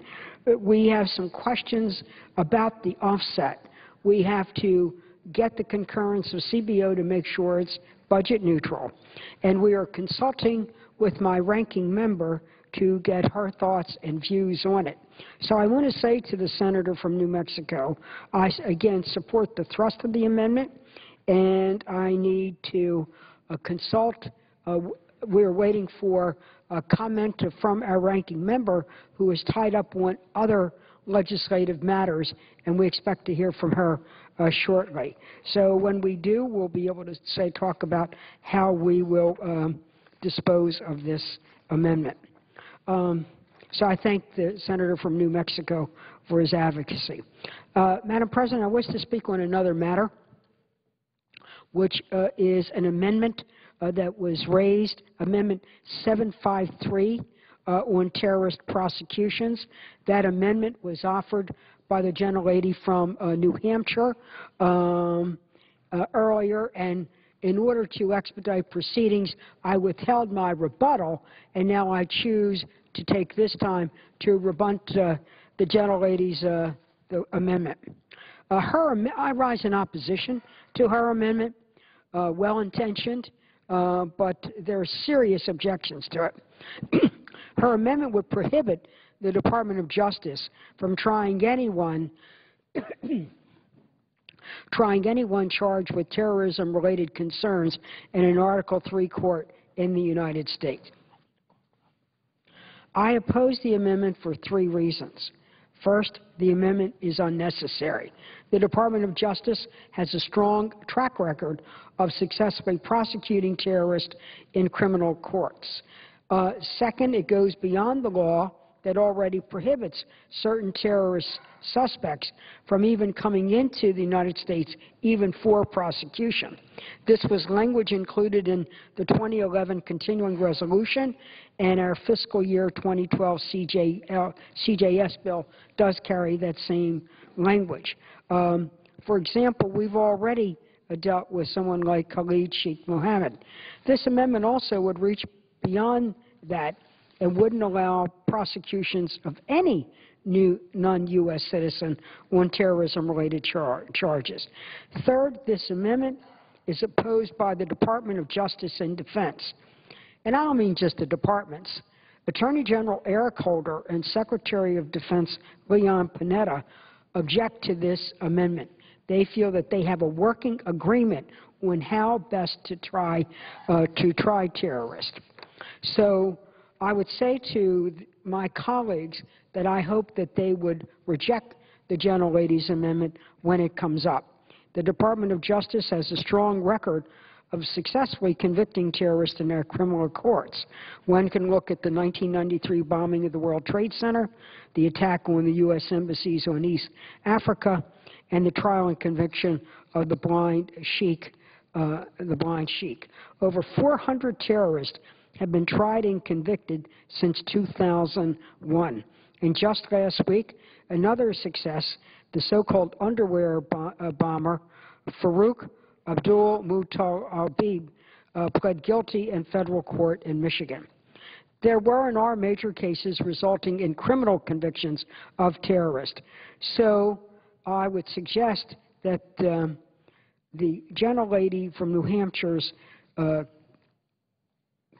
We have some questions about the offset. We have to get the concurrence of CBO to make sure it's budget neutral. And we are consulting with my ranking member to get her thoughts and views on it. So I want to say to the senator from New Mexico, I, again, support the thrust of the amendment, and I need to consult. We're waiting for a comment from our ranking member who is tied up on other legislative matters, and we expect to hear from her shortly. So when we do, we'll be able to talk about how we will dispose of this amendment. So I thank the senator from New Mexico for his advocacy. Madam President, I wish to speak on another matter, which is an amendment that was raised, Amendment 753 on terrorist prosecutions. That amendment was offered by the gentlelady from New Hampshire earlier, and in order to expedite proceedings, I withheld my rebuttal, and now I choose to take this time to rebut the gentlelady's the amendment. I rise in opposition to her amendment, well-intentioned, but there are serious objections to it. Her amendment would prohibit the Department of Justice from trying anyone charged with terrorism-related concerns in an Article III court in the United States. I oppose the amendment for 3 reasons. First, the amendment is unnecessary. The Department of Justice has a strong track record of successfully prosecuting terrorists in criminal courts. Second, it goes beyond the law that already prohibits certain terrorist suspects from even coming into the United States, even for prosecution. This was language included in the 2011 continuing resolution, and our fiscal year 2012 CJS bill does carry that same language. For example, we've already dealt with someone like Khalid Sheikh Mohammed. This amendment also would reach beyond that and wouldn't allow prosecutions of any new non-U.S. citizen on terrorism-related charges. Third, this amendment is opposed by the Department of Justice and Defense. And I don't mean just the departments. Attorney General Eric Holder and Secretary of Defense Leon Panetta object to this amendment. They feel that they have a working agreement on how best to try terrorists. So I would say to my colleagues that I hope that they would reject the gentlelady's amendment when it comes up. The Department of Justice has a strong record of successfully convicting terrorists in their criminal courts. One can look at the 1993 bombing of the World Trade Center, the attack on the U.S. embassies on East Africa, and the trial and conviction of the blind sheik. Over 400 terrorists have been tried and convicted since 2001. And just last week, another success, the so-called underwear bomber, Farouk Abdul Muttalib, pled guilty in federal court in Michigan. There were and are major cases resulting in criminal convictions of terrorists. So I would suggest that the gentlelady from New Hampshire's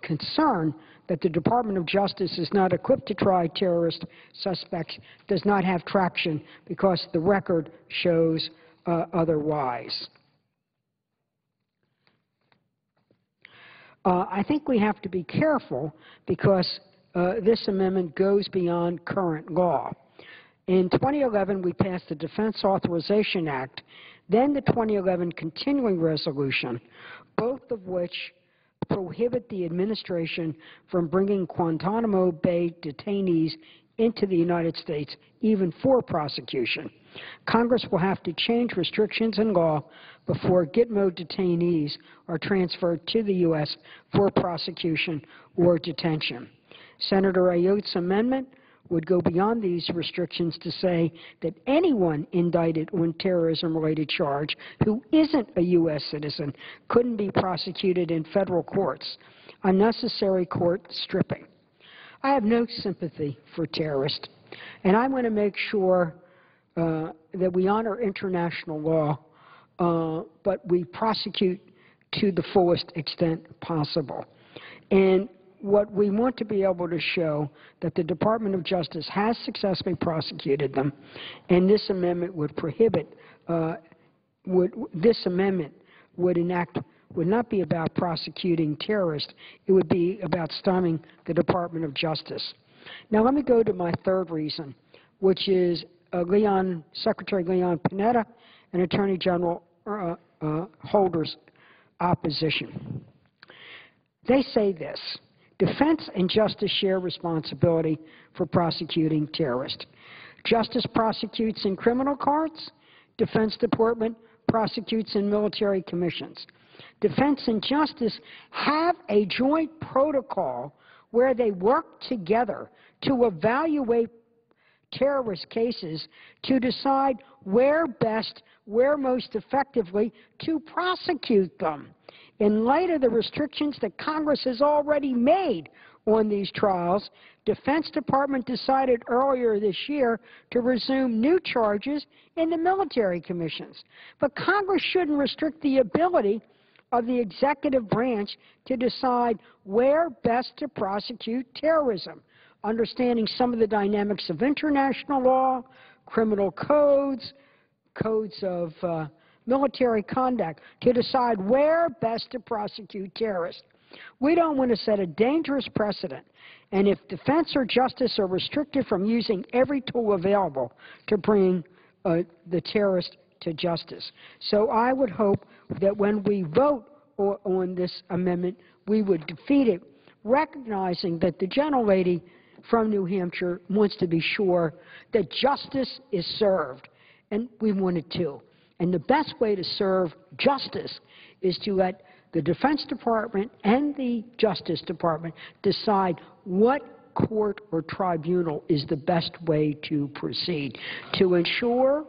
concern that the Department of Justice is not equipped to try terrorist suspects does not have traction because the record shows otherwise. I think we have to be careful because this amendment goes beyond current law. In 2011, we passed the Defense Authorization Act then the 2011 continuing resolution, both of which prohibit the administration from bringing Guantanamo Bay detainees into the United States, even for prosecution. Congress will have to change restrictions in law before Gitmo detainees are transferred to the U.S. for prosecution or detention. Senator Ayoutte's amendment would go beyond these restrictions to say that anyone indicted on terrorism-related charge who isn't a U.S. citizen couldn't be prosecuted in federal courts, unnecessary court stripping. I have no sympathy for terrorists, and I want to make sure that we honor international law, but we prosecute to the fullest extent possible. And what we want to be able to show that the Department of Justice has successfully prosecuted them, and this amendment would prohibit, this amendment would not be about prosecuting terrorists. It would be about stymieing the Department of Justice. Now let me go to my third reason, which is Secretary Leon Panetta and Attorney General Holder's opposition. They say this: defense and justice share responsibility for prosecuting terrorists. Justice prosecutes in criminal courts. Defense Department prosecutes in military commissions. Defense and justice have a joint protocol where they work together to evaluate terrorist cases to decide where best, where most effectively to prosecute them. In light of the restrictions that Congress has already made on these trials, Defense Department decided earlier this year to resume new charges in the military commissions. But Congress shouldn't restrict the ability of the executive branch to decide where best to prosecute terrorism, understanding some of the dynamics of international law, criminal codes, codes of military conduct, to decide where best to prosecute terrorists. We don't want to set a dangerous precedent, and if defense or justice are restricted from using every tool available to bring the terrorist to justice. So I would hope that when we vote on this amendment, we would defeat it, recognizing that the gentlelady from New Hampshire wants to be sure that justice is served, and we want it too. And the best way to serve justice is to let the Defense Department and the Justice Department decide what court or tribunal is the best way to proceed, to ensure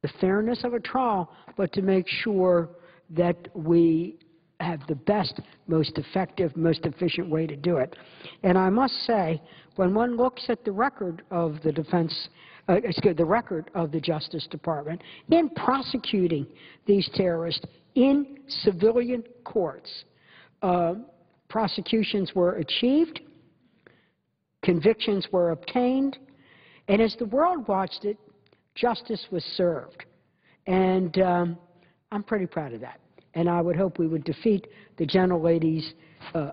the fairness of a trial, but to make sure that we have the best, most effective, most efficient way to do it. And I must say, when one looks at the record of the the record of the Justice Department in prosecuting these terrorists in civilian courts, prosecutions were achieved, convictions were obtained, and as the world watched it, justice was served. And I'm pretty proud of that. And I would hope we would defeat the gentlelady's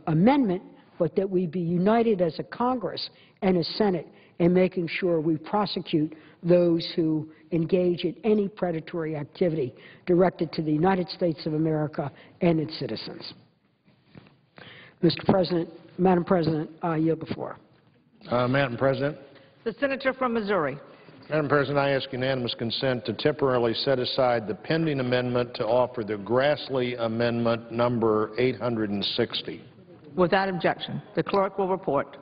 amendment, but that we be united as a Congress and a Senate in making sure we prosecute those who engage in any predatory activity directed to the United States of America and its citizens. Mr. President, Madam President, I yield the floor. Madam President. The senator from Missouri. Madam President, I ask unanimous consent to temporarily set aside the pending amendment to offer the Grassley Amendment number 860. Without objection, the clerk will report.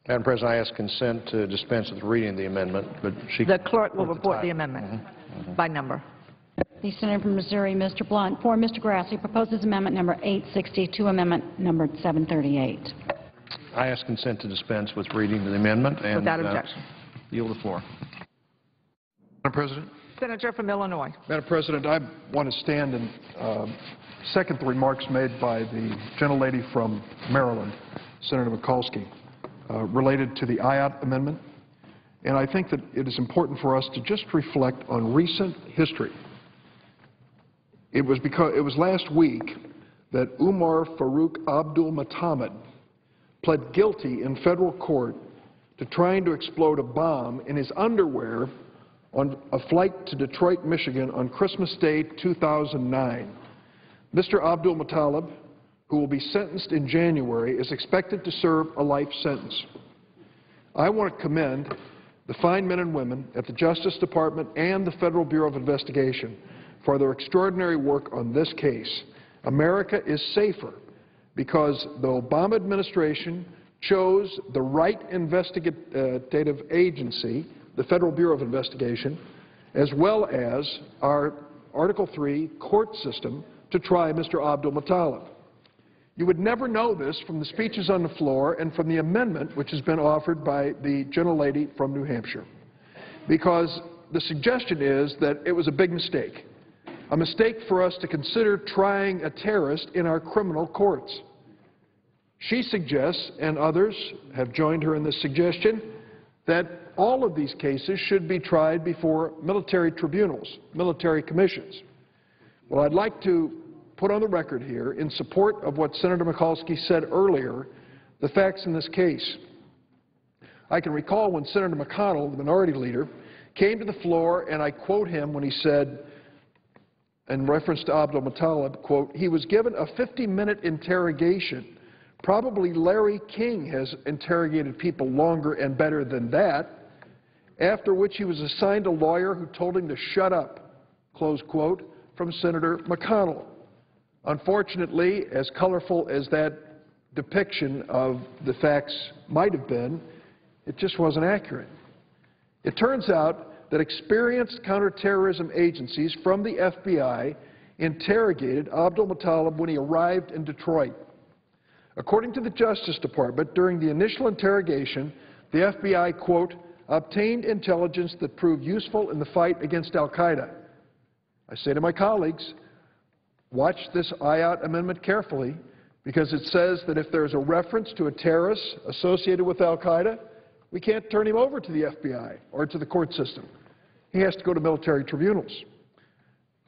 Madam President, I ask consent to dispense with reading the amendment, but the clerk will report the amendment by number. The senator from Missouri, Mr. Blunt. For Mr. Grassley, proposes amendment number 860 to amendment number 738. I ask consent to dispense with reading the amendment and without objection. Yield the floor. Madam President. Senator from Illinois. Madam President, I want to stand and second the remarks made by the gentlelady from Maryland, Senator Mikulski, related to the IOT amendment. And I think that it is important for us to just reflect on recent history. It was last week that Umar Farouk Abdul Mutamed pled guilty in federal court to trying to explode a bomb in his underwear on a flight to Detroit, Michigan on Christmas Day 2009. Mr. Abdul Muttalib, who will be sentenced in January, is expected to serve a life sentence. I want to commend the fine men and women at the Justice Department and the Federal Bureau of Investigation for their extraordinary work on this case. America is safer because the Obama administration chose the right investigative agency, the Federal Bureau of Investigation, as well as our Article III court system to try Mr. Abdul Muttalib. You would never know this from the speeches on the floor and from the amendment which has been offered by the gentlelady from New Hampshire, because the suggestion is that it was a big mistake for us to consider trying a terrorist in our criminal courts. She suggests, and others have joined her in this suggestion, that all of these cases should be tried before military tribunals, military commissions. Well, I'd like to put on the record here, in support of what Senator Mikulski said earlier, the facts in this case. I can recall when Senator McConnell, the minority leader, came to the floor, and I quote him when he said, in reference to Abdul Muttalib, quote, "He was given a 50-minute interrogation. Probably Larry King has interrogated people longer and better than that, after which he was assigned a lawyer who told him to shut up," close quote, from Senator McConnell. Unfortunately, as colorful as that depiction of the facts might have been, it just wasn't accurate. It turns out that experienced counterterrorism agencies from the FBI interrogated Abdul Muttalib when he arrived in Detroit. According to the Justice Department, during the initial interrogation, the FBI, quote, "obtained intelligence that proved useful in the fight against al-Qaeda." I say to my colleagues, watch this IOT amendment carefully, because it says that if there's a reference to a terrorist associated with al-Qaeda, we can't turn him over to the FBI or to the court system. He has to go to military tribunals.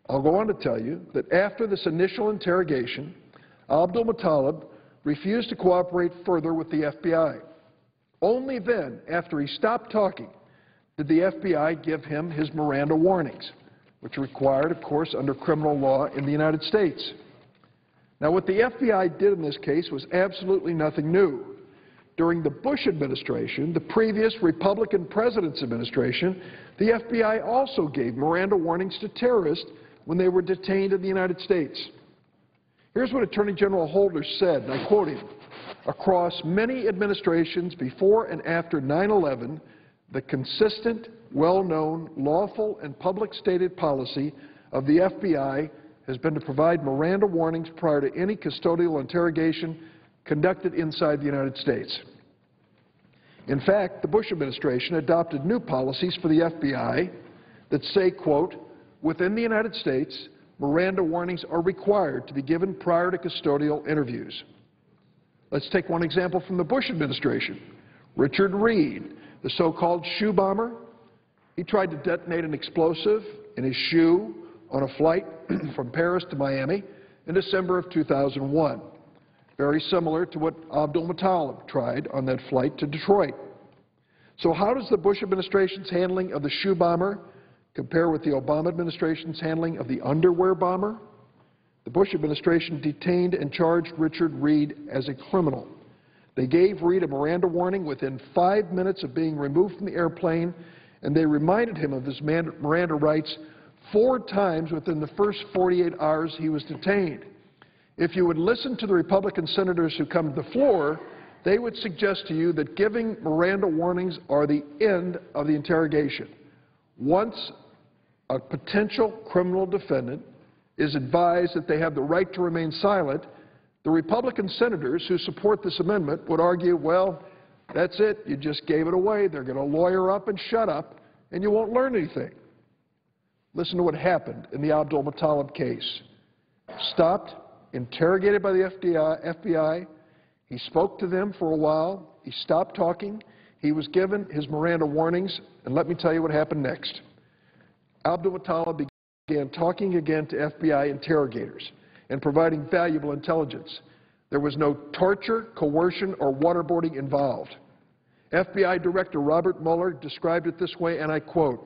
I'll go on to tell you that after this initial interrogation, Abdul Muttalib refused to cooperate further with the FBI. Only then, after he stopped talking, did the FBI give him his Miranda warnings, which are required, of course, under criminal law in the United States. Now, what the FBI did in this case was absolutely nothing new. During the Bush administration, the previous Republican president's administration, the FBI also gave Miranda warnings to terrorists when they were detained in the United States. Here's what Attorney General Holder said, and I quote him, "Across many administrations before and after 9/11, the consistent, well-known, lawful, and public stated policy of the FBI has been to provide Miranda warnings prior to any custodial interrogation conducted inside the United States." In fact, the Bush administration adopted new policies for the FBI that say, quote, "Within the United States, Miranda warnings are required to be given prior to custodial interviews." Let's take one example from the Bush administration. Richard Reed, the so-called shoe bomber, he tried to detonate an explosive in his shoe on a flight from Paris to Miami in December of 2001, very similar to what Abdul Muttalib tried on that flight to Detroit. So how does the Bush administration's handling of the shoe bomber compare with the Obama administration's handling of the underwear bomber? The Bush administration detained and charged Richard Reed as a criminal. They gave Reed a Miranda warning within 5 minutes of being removed from the airplane, and they reminded him of his Miranda rights 4 times within the first 48 hours he was detained. If you would listen to the Republican senators who come to the floor, they would suggest to you that giving Miranda warnings are the end of the interrogation. Once a potential criminal defendant is advised that they have the right to remain silent, the Republican senators who support this amendment would argue, well, that's it, you just gave it away, they're going to lawyer up and shut up, and you won't learn anything. Listen to what happened in the Abdul Muttalib case. Stopped, interrogated by the FBI, he spoke to them for a while, he stopped talking, he was given his Miranda warnings, and let me tell you what happened next. Abdul Muttalib began talking again to FBI interrogators and providing valuable intelligence. There was no torture, coercion, or waterboarding involved. FBI Director Robert Mueller described it this way, and I quote,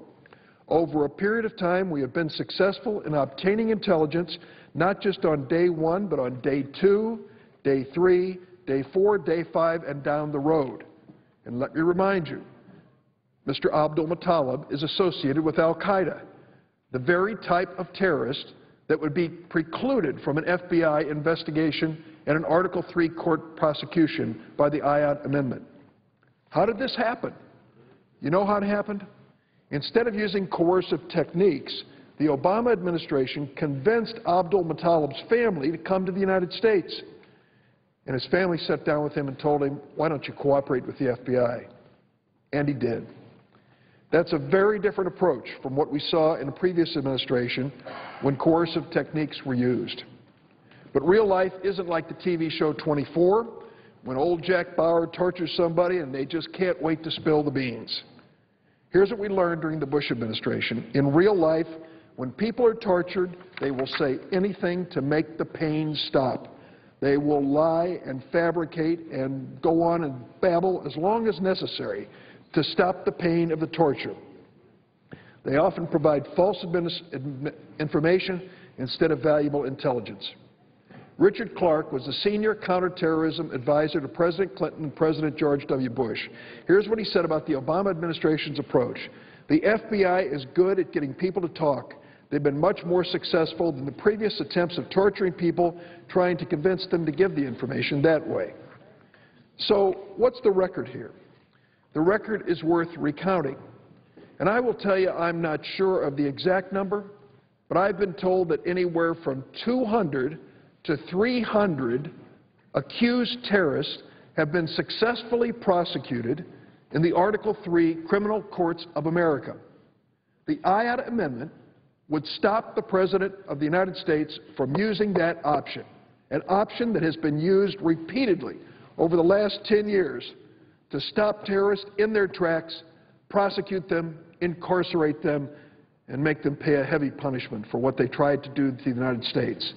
Over a period of time, we have been successful in obtaining intelligence not just on day 1, but on day 2, day 3, day 4, day 5, and down the road. And let me remind you, Mr. Abdul Muttalib is associated with al-Qaeda, the very type of terrorist that would be precluded from an FBI investigation and an Article III court prosecution by the Ayyad Amendment. How did this happen? You know how it happened? Instead of using coercive techniques, the Obama administration convinced Abdul Muttalib's family to come to the United States. And his family sat down with him and told him, why don't you cooperate with the FBI? And he did. That's a very different approach from what we saw in the previous administration when coercive techniques were used. But real life isn't like the TV show 24, when old Jack Bauer tortures somebody and they just can't wait to spill the beans. Here's what we learned during the Bush administration. In real life, when people are tortured, they will say anything to make the pain stop. They will lie and fabricate and go on and babble as long as necessary to stop the pain of the torture. They often provide false information instead of valuable intelligence. Richard Clarke was the senior counterterrorism advisor to President Clinton and President George W. Bush. Here's what he said about the Obama administration's approach. The FBI is good at getting people to talk. They've been much more successful than the previous attempts of torturing people, trying to convince them to give the information that way. So what's the record here? The record is worth recounting. And I will tell you, I'm not sure of the exact number, but I've been told that anywhere from 200 to 300 accused terrorists have been successfully prosecuted in the Article III criminal courts of America. The Ayyad Amendment would stop the President of the United States from using that option, an option that has been used repeatedly over the last 10 years to stop terrorists in their tracks, prosecute them, incarcerate them, and make them pay a heavy punishment for what they tried to do to the United States.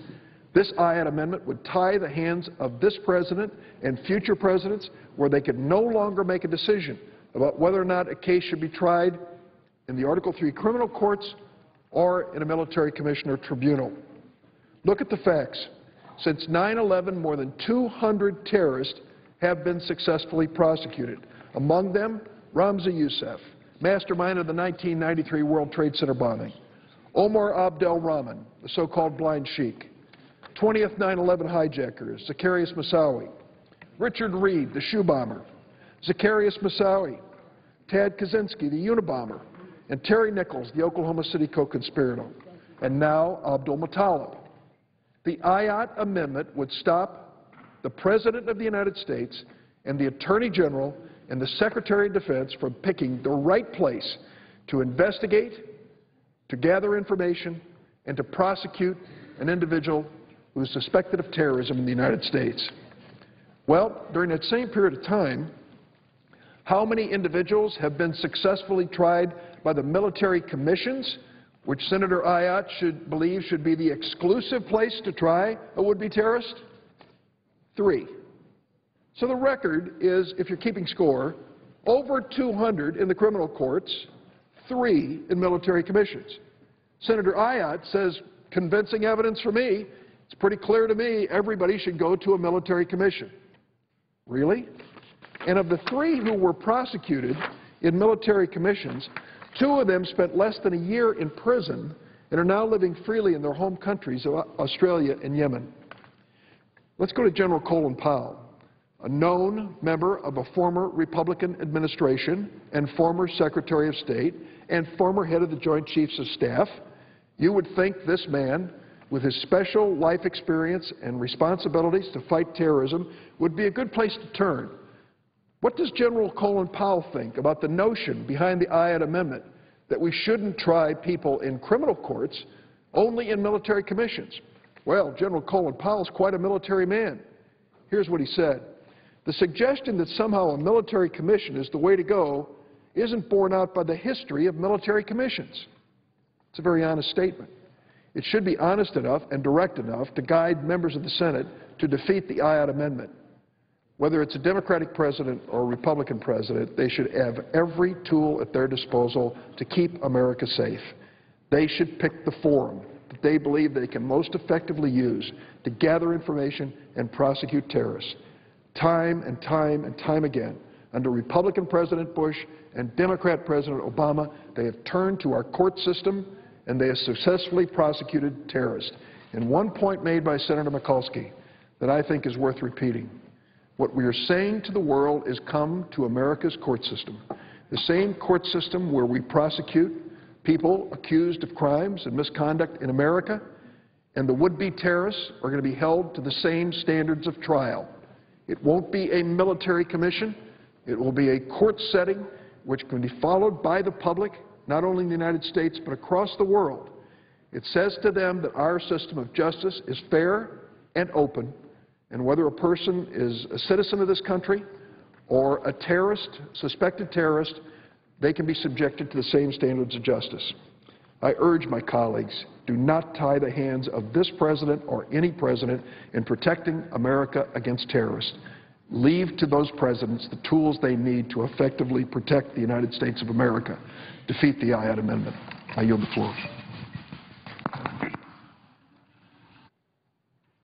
This Ayyad Amendment would tie the hands of this President and future presidents where they could no longer make a decision about whether or not a case should be tried in the Article III criminal courts or in a military commission or tribunal. Look at the facts. Since 9/11, more than 200 terrorists have been successfully prosecuted. Among them, Ramzi Youssef, mastermind of the 1993 World Trade Center bombing; Omar Abdel Rahman, the so-called blind sheik; 20th 9/11 hijackers, Zacarias Moussaoui; Richard Reed, the shoe bomber; Zacarias Moussaoui; Tad Kaczynski, the Unabomber; and Terry Nichols, the Oklahoma City co-conspirator; and now Abdul Muttalib. The Ayyad Amendment would stop the President of the United States and the Attorney General and the Secretary of Defense from picking the right place to investigate, to gather information, and to prosecute an individual who is suspected of terrorism in the United States. Well, during that same period of time, how many individuals have been successfully tried by the military commissions, which Senator Ayyad should believe should be the exclusive place to try a would-be terrorist? 3. So the record is, if you're keeping score, over 200 in the criminal courts, 3 in military commissions. Senator Ayyad says, convincing evidence for me, it's pretty clear to me everybody should go to a military commission. Really? And of the 3 who were prosecuted in military commissions, 2 of them spent less than a year in prison and are now living freely in their home countries of Australia and Yemen. Let's go to General Colin Powell, a known member of a former Republican administration and former Secretary of State and former head of the Joint Chiefs of Staff. You would think this man, with his special life experience and responsibilities to fight terrorism, would be a good place to turn. What does General Colin Powell think about the notion behind the Ayyad Amendment that we shouldn't try people in criminal courts, only in military commissions? Well, General Colin Powell is quite a military man. Here's what he said. The suggestion that somehow a military commission is the way to go isn't borne out by the history of military commissions. It's a very honest statement. It should be honest enough and direct enough to guide members of the Senate to defeat the Ayyad Amendment. whether it's a Democratic president or a Republican president, they should have every tool at their disposal to keep America safe. They should pick the forum that they believe they can most effectively use to gather information and prosecute terrorists. Time and time and time again, under Republican President Bush and Democrat President Obama, they have turned to our court system and they have successfully prosecuted terrorists. And one point made by Senator Mikulski that I think is worth repeating. What we are saying to the world is come to America's court system, the same court system where we prosecute people accused of crimes and misconduct in America, and the would-be terrorists are going to be held to the same standards of trial. It won't be a military commission. It will be a court setting which can be followed by the public, not only in the United States but across the world. It says to them that our system of justice is fair and open, and whether a person is a citizen of this country or a terrorist, suspected terrorist, they can be subjected to the same standards of justice. I urge my colleagues, do not tie the hands of this president or any president in protecting America against terrorists. Leave to those presidents the tools they need to effectively protect the United States of America. Defeat the Ayotte Amendment. I yield the floor.